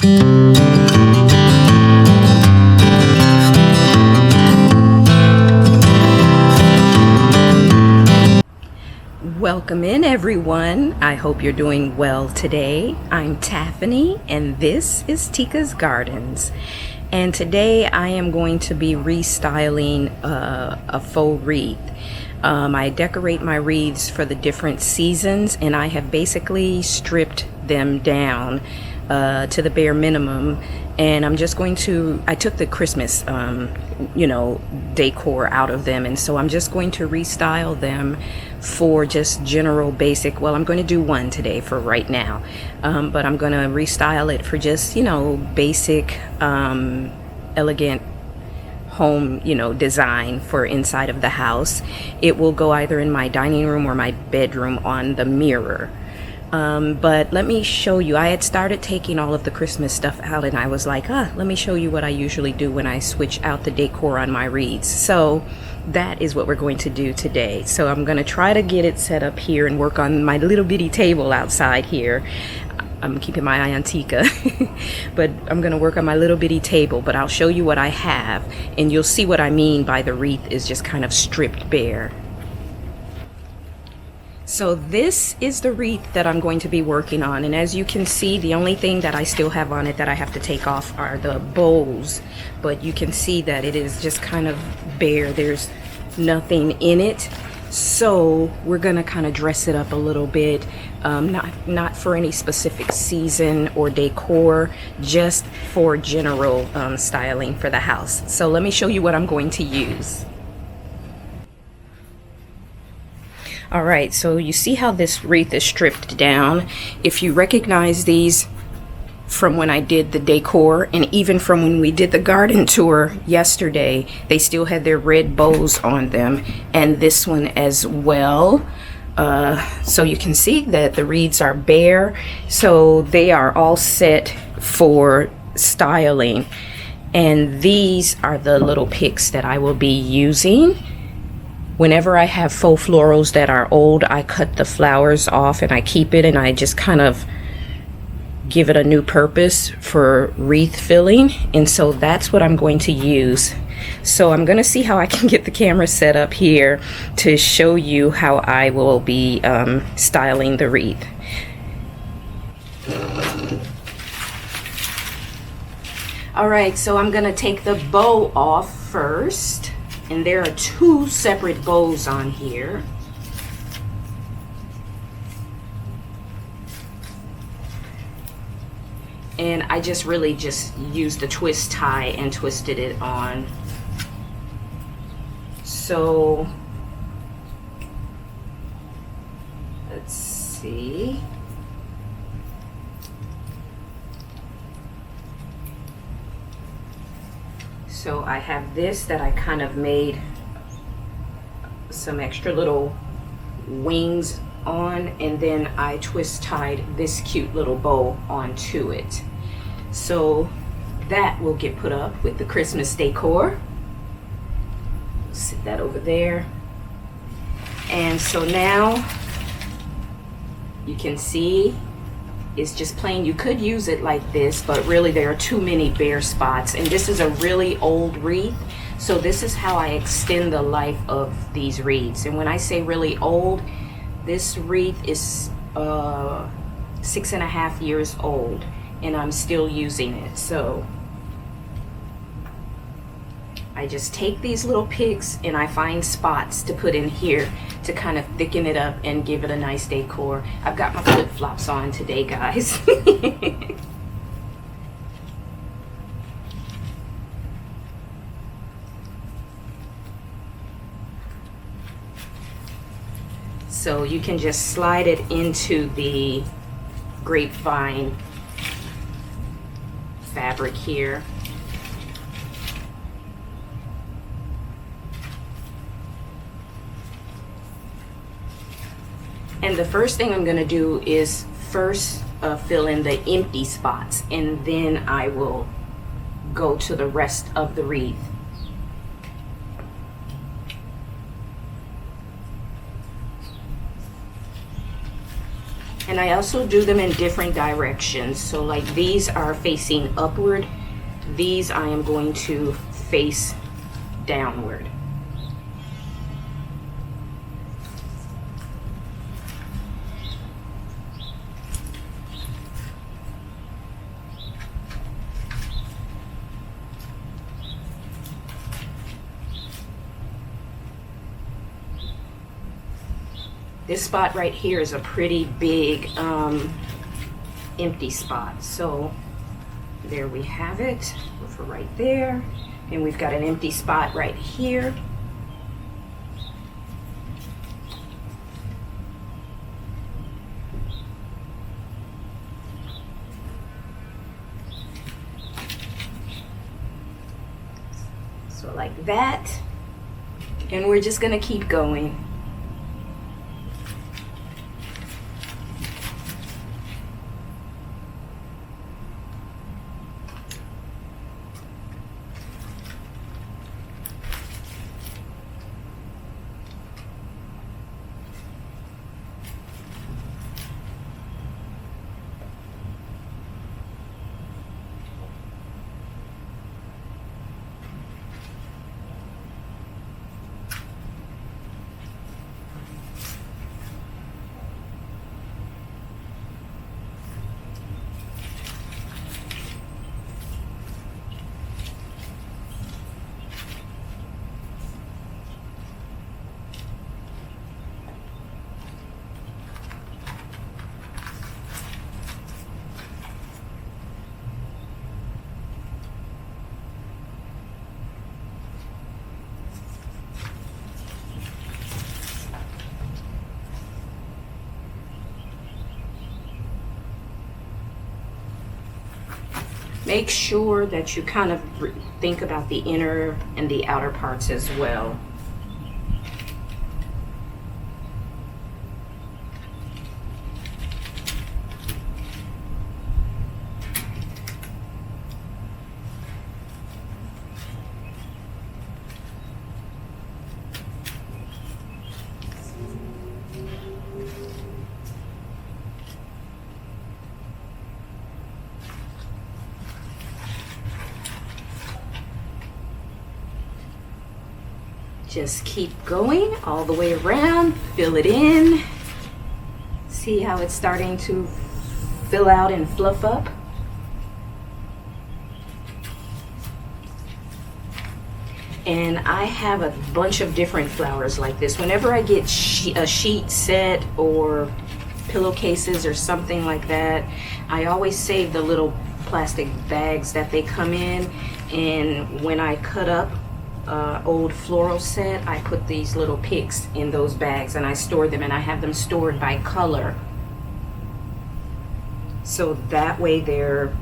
Welcome in, everyone. I hope you're doing well today. I'm Taffany and this is Tika's Gardens. And today I am going to be restyling a faux wreath. I decorate my wreaths for the different seasons, and I have basically stripped them down to the bare minimum. And I'm just going to, I took the Christmas, decor out of them. And so I'm just going to restyle them for just general basic, well, I'm going to do one today for right now. But I'm going to restyle it for just, basic, elegant home, design for inside of the house. It will go either in my dining room or my bedroom on the mirror. But let me show you. I had started taking all of the Christmas stuff out, and I was like, let me show you what I usually do when I switch out the decor on my wreaths. So that is what we're going to do today. So I'm going to try to get it set up here and work on my little bitty table outside here. I'm keeping my eye on Tika, but I'm going to work on my little bitty table, but I'll show you what I have, and you'll see what I mean by the wreath is just kind of stripped bare. So this is the wreath that I'm going to be working on, and as you can see, the only thing that I still have on it that I have to take off are the bows, but you can see that it is just kind of bare. There's nothing in it. So we're gonna kind of dress it up a little bit, not for any specific season or decor, just for general styling for the house. So let me show you what I'm going to use. All right, so you see how this wreath is stripped down. If you recognize these from when I did the decor, and even from when we did the garden tour yesterday, they still had their red bows on them, and this one as well. So you can see that the wreaths are bare, so they are all set for styling. And these are the little picks that I will be using. Whenever I have faux florals that are old, I cut the flowers off and I keep it, and I just kind of give it a new purpose for wreath filling. And so that's what I'm going to use. So I'm going to see how I can get the camera set up here to show you how I will be styling the wreath. All right, so I'm going to take the bow off first. And there are two separate bows on here. And I just really just used the twist tie and twisted it on. So let's see. So I have this that I kind of made some extra little wings on, and then I twist tied this cute little bow onto it. So that will get put up with the Christmas decor. Sit that over there. And so now you can see it's just plain. You could use it like this, but really there are too many bare spots, and this is a really old wreath, so this is how I extend the life of these wreaths. And when I say really old, this wreath is 6.5 years old, and I'm still using it. So I just take these little picks and I find spots to put in here to kind of thicken it up and give it a nice decor. I've got my flip-flops on today, guys. So you can just slide it into the grapevine fabric here. And the first thing I'm going to do is first fill in the empty spots, and then I will go to the rest of the wreath. And I also do them in different directions. So like these are facing upward. These I am going to face downward. This spot right here is a pretty big empty spot. So there we have it for right there. And we've got an empty spot right here. So like that. And we're just gonna keep going. Make sure that you kind of think about the inner and the outer parts as well. Just keep going all the way around, fill it in. See how it's starting to fill out and fluff up? And I have a bunch of different flowers like this. Whenever I get a sheet set or pillowcases or something like that, I always save the little plastic bags that they come in. And when I cut up old floral set, I put these little picks in those bags and I store them, and I have them stored by color, so that way they're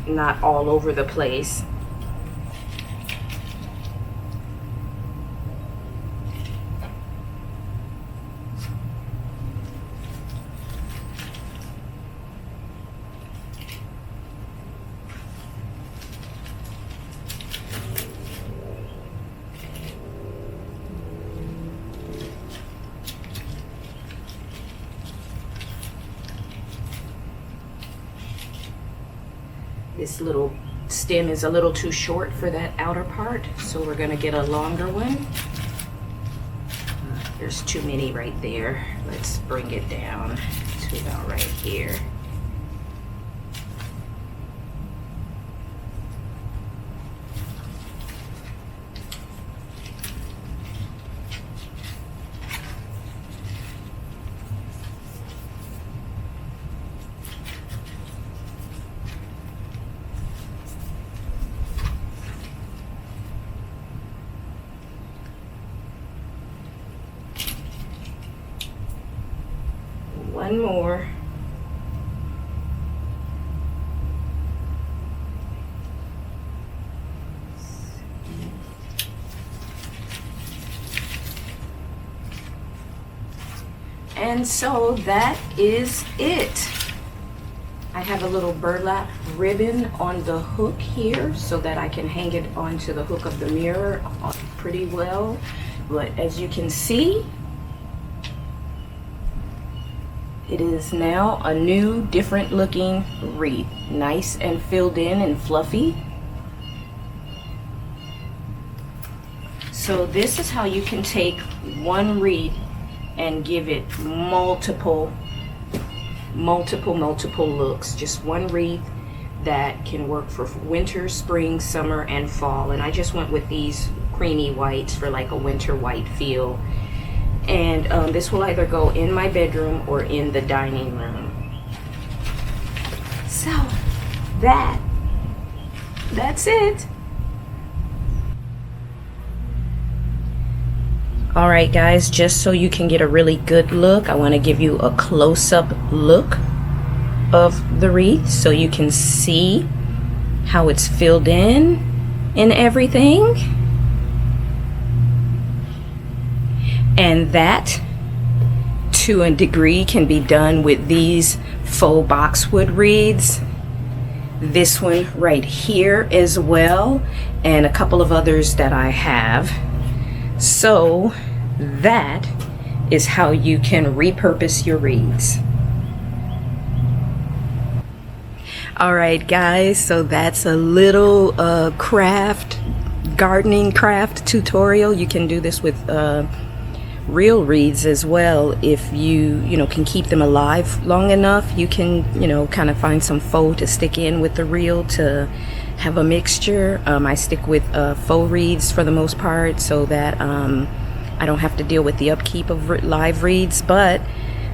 not all over the place. This little stem is a little too short for that outer part, so we're gonna get a longer one. There's too many right there. Let's bring it down to about right here. One more. And so that is it. I have a little burlap ribbon on the hook here so that I can hang it onto the hook of the mirror pretty well. But as you can see, It is now a new, different looking wreath. Nice and filled in and fluffy. So this is how you can take one wreath and give it multiple looks. Just one wreath that can work for winter, spring, summer, and fall. And I just went with these creamy whites for like a winter white feel. And this will either go in my bedroom or in the dining room. So that's it. All right, guys, just so you can get a really good look, I want to give you a close-up look of the wreath so you can see how it's filled in and everything. And that, to a degree, can be done with these faux boxwood wreaths. This one right here as well, and a couple of others that I have. So that is how you can repurpose your wreaths. All right, guys, so that's a little gardening craft tutorial. You can do this with real wreaths as well. If you can keep them alive long enough, you can kind of find some faux to stick in with the real to have a mixture. I stick with faux wreaths for the most part so that I don't have to deal with the upkeep of live wreaths. But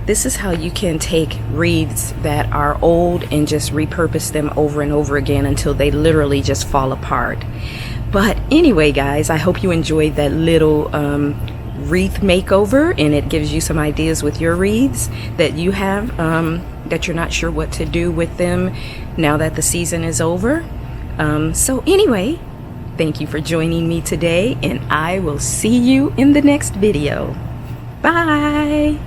this is how you can take wreaths that are old and just repurpose them over and over again until they literally just fall apart. But anyway, guys, I hope you enjoyed that little wreath makeover, and it gives you some ideas with your wreaths that you have that you're not sure what to do with them now that the season is over. So anyway, thank you for joining me today, and I will see you in the next video. Bye.